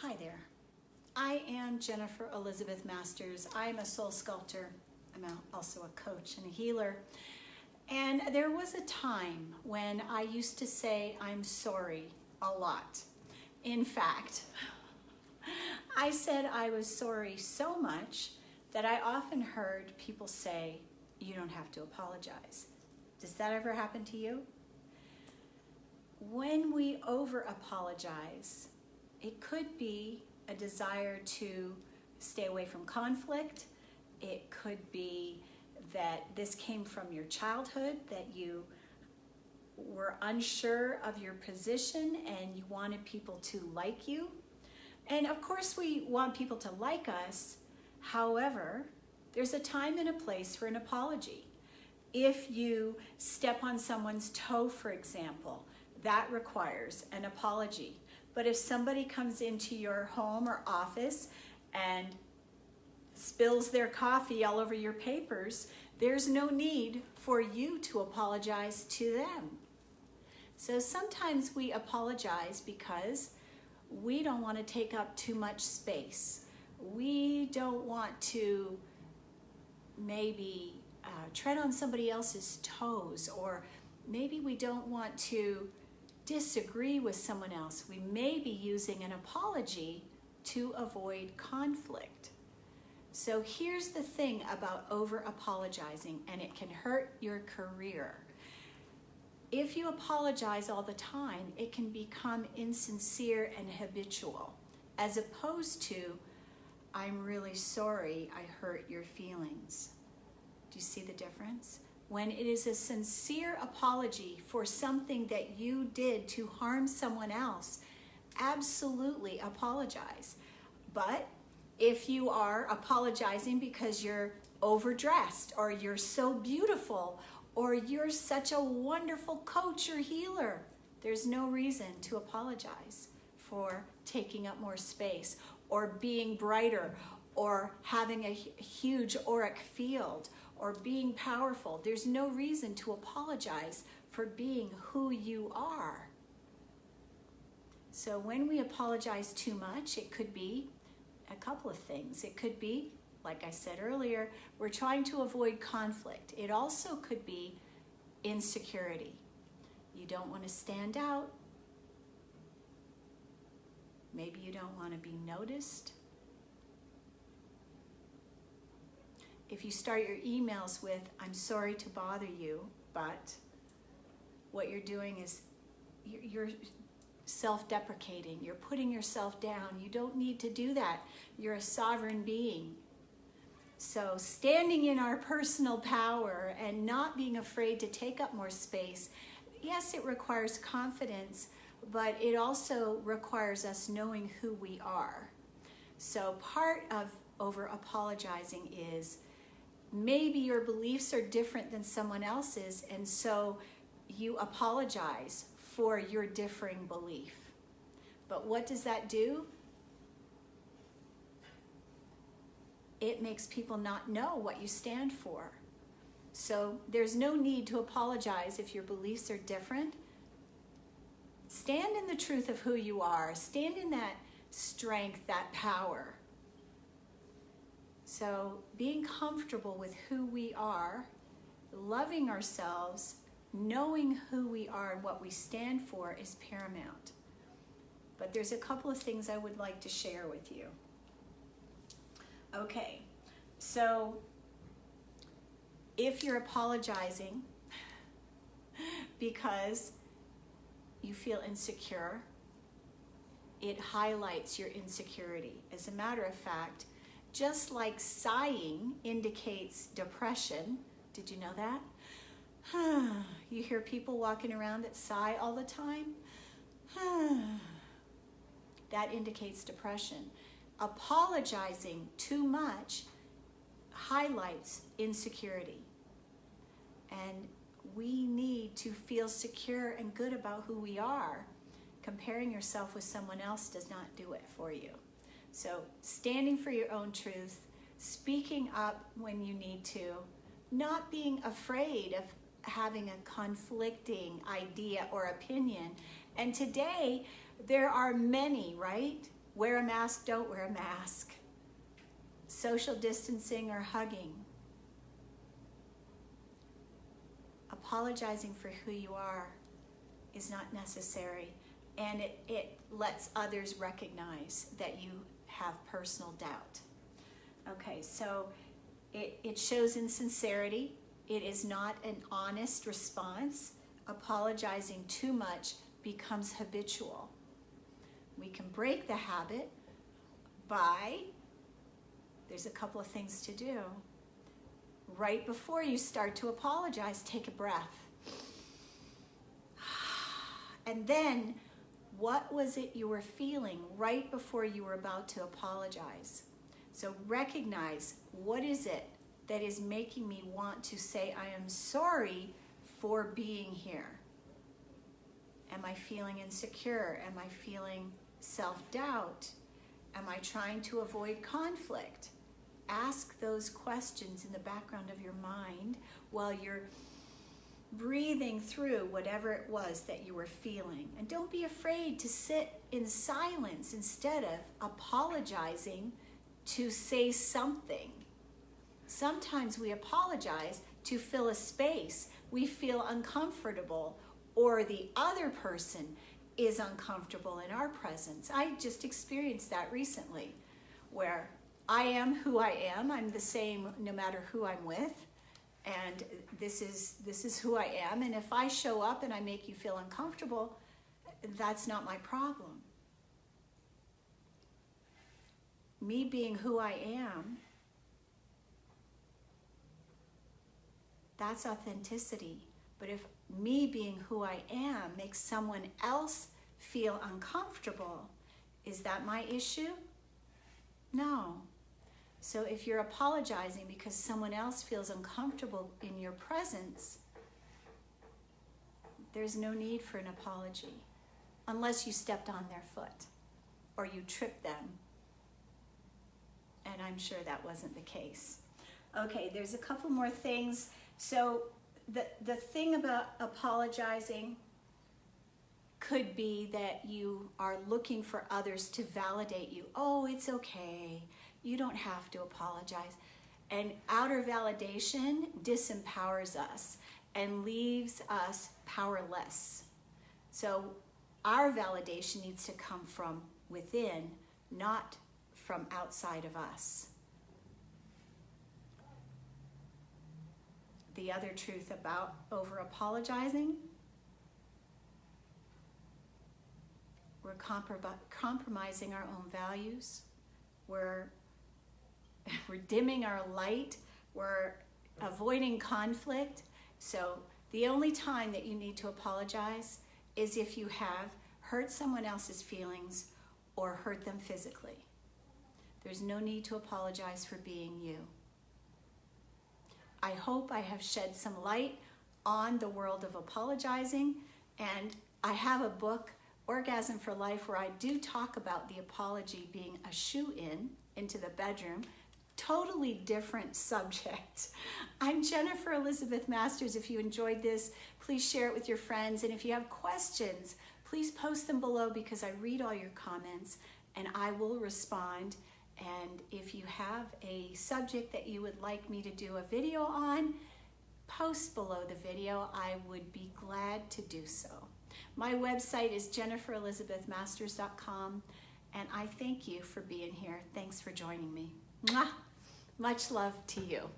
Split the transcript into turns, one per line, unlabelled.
Hi there. I am Jennifer Elizabeth Masters. I'm a soul sculptor. I'm also a coach and a healer. And there was a time when I used to say I'm sorry a lot. In fact, I said I was sorry so much that I often heard people say, "You don't have to apologize." Does that ever happen to you? When we over apologize, it could be a desire to stay away from conflict. It could be that this came from your childhood, that you were unsure of your position and you wanted people to like you. And of course we want people to like us. However, there's a time and a place for an apology. If you step on someone's toe, for example, that requires an apology. But if somebody comes into your home or office and spills their coffee all over your papers, there's no need for you to apologize to them. So sometimes we apologize because we don't want to take up too much space. We don't want to maybe tread on somebody else's toes, or maybe we don't want to disagree with someone else. We may be using an apology to avoid conflict. So here's the thing about over apologizing, and it can hurt your career. If you apologize all the time, it can become insincere and habitual, as opposed to, "I'm really sorry I hurt your feelings." Do you see the difference? When it is a sincere apology for something that you did to harm someone else, absolutely apologize. But if you are apologizing because you're overdressed, or you're so beautiful, or you're such a wonderful coach or healer, there's no reason to apologize for taking up more space, or being brighter, or having a huge auric field, or being powerful. There's no reason to apologize for being who you are. So when we apologize too much, it could be a couple of things. It could be, like I said earlier, we're trying to avoid conflict. It also could be insecurity. You don't want to stand out. Maybe you don't want to be noticed. If you start your emails with, "I'm sorry to bother you," but what you're doing is you're self-deprecating. You're putting yourself down. You don't need to do that. You're a sovereign being. So standing in our personal power and not being afraid to take up more space, yes, it requires confidence, but it also requires us knowing who we are. So part of over apologizing is maybe your beliefs are different than someone else's, and so you apologize for your differing belief. But what does that do? It makes people not know what you stand for. So there's no need to apologize if your beliefs are different. Stand in the truth of who you are. Stand in that strength, that power. So being comfortable with who we are, loving ourselves, knowing who we are and what we stand for is paramount. But there's a couple of things I would like to share with you. Okay, so if you're apologizing because you feel insecure, it highlights your insecurity. As a matter of fact, just like sighing indicates depression, did you know that? You hear people walking around that sigh all the time? That indicates depression. Apologizing too much highlights insecurity. And we need to feel secure and good about who we are. Comparing yourself with someone else does not do it for you. So standing for your own truth, speaking up when you need to, not being afraid of having a conflicting idea or opinion. And today, there are many, right? Wear a mask, don't wear a mask. Social distancing or hugging. Apologizing for who you are is not necessary, and it lets others recognize that you have personal doubt. Okay, so it shows insincerity. It is not an honest response. Apologizing too much becomes habitual. We can break the habit by, there's a couple of things to do. Right before you start to apologize, take a breath. And then, what was it you were feeling right before you were about to apologize? So recognize, what is it that is making me want to say I am sorry for being here? Am I feeling insecure? Am I feeling self-doubt? Am I trying to avoid conflict? Ask those questions in the background of your mind while you're breathing through whatever it was that you were feeling. And don't be afraid to sit in silence instead of apologizing to say something. Sometimes we apologize to fill a space. We feel uncomfortable, or the other person is uncomfortable in our presence. I just experienced that recently, where I am who I am. I'm the same no matter who I'm with. And this is who I am. And if I show up and I make you feel uncomfortable, that's not my problem. Me being who I am, that's authenticity. But if me being who I am makes someone else feel uncomfortable, is that my issue? No. So if you're apologizing because someone else feels uncomfortable in your presence, there's no need for an apology, unless you stepped on their foot or you tripped them. And I'm sure that wasn't the case. Okay, there's a couple more things. So the thing about apologizing could be that you are looking for others to validate you. Oh, it's okay. You don't have to apologize. And outer validation disempowers us and leaves us powerless. So our validation needs to come from within, not from outside of us. The other truth about over apologizing, we're compromising our own values. We're dimming our light. We're avoiding conflict. So the only time that you need to apologize is if you have hurt someone else's feelings or hurt them physically. There's no need to apologize for being you. I hope I have shed some light on the world of apologizing, and I have a book, Orgasm for Life, where I do talk about the apology being a shoe-in into the bedroom. Totally different subject. I'm Jennifer Elizabeth Masters. If you enjoyed this, please share it with your friends, and if you have questions, please post them below, because I read all your comments and I will respond. And if you have a subject that you would like me to do a video on, post below the video. I would be glad to do so. My website is jenniferelizabethmasters.com, and I thank you for being here. Thanks for joining me. Mwah! Much love to you.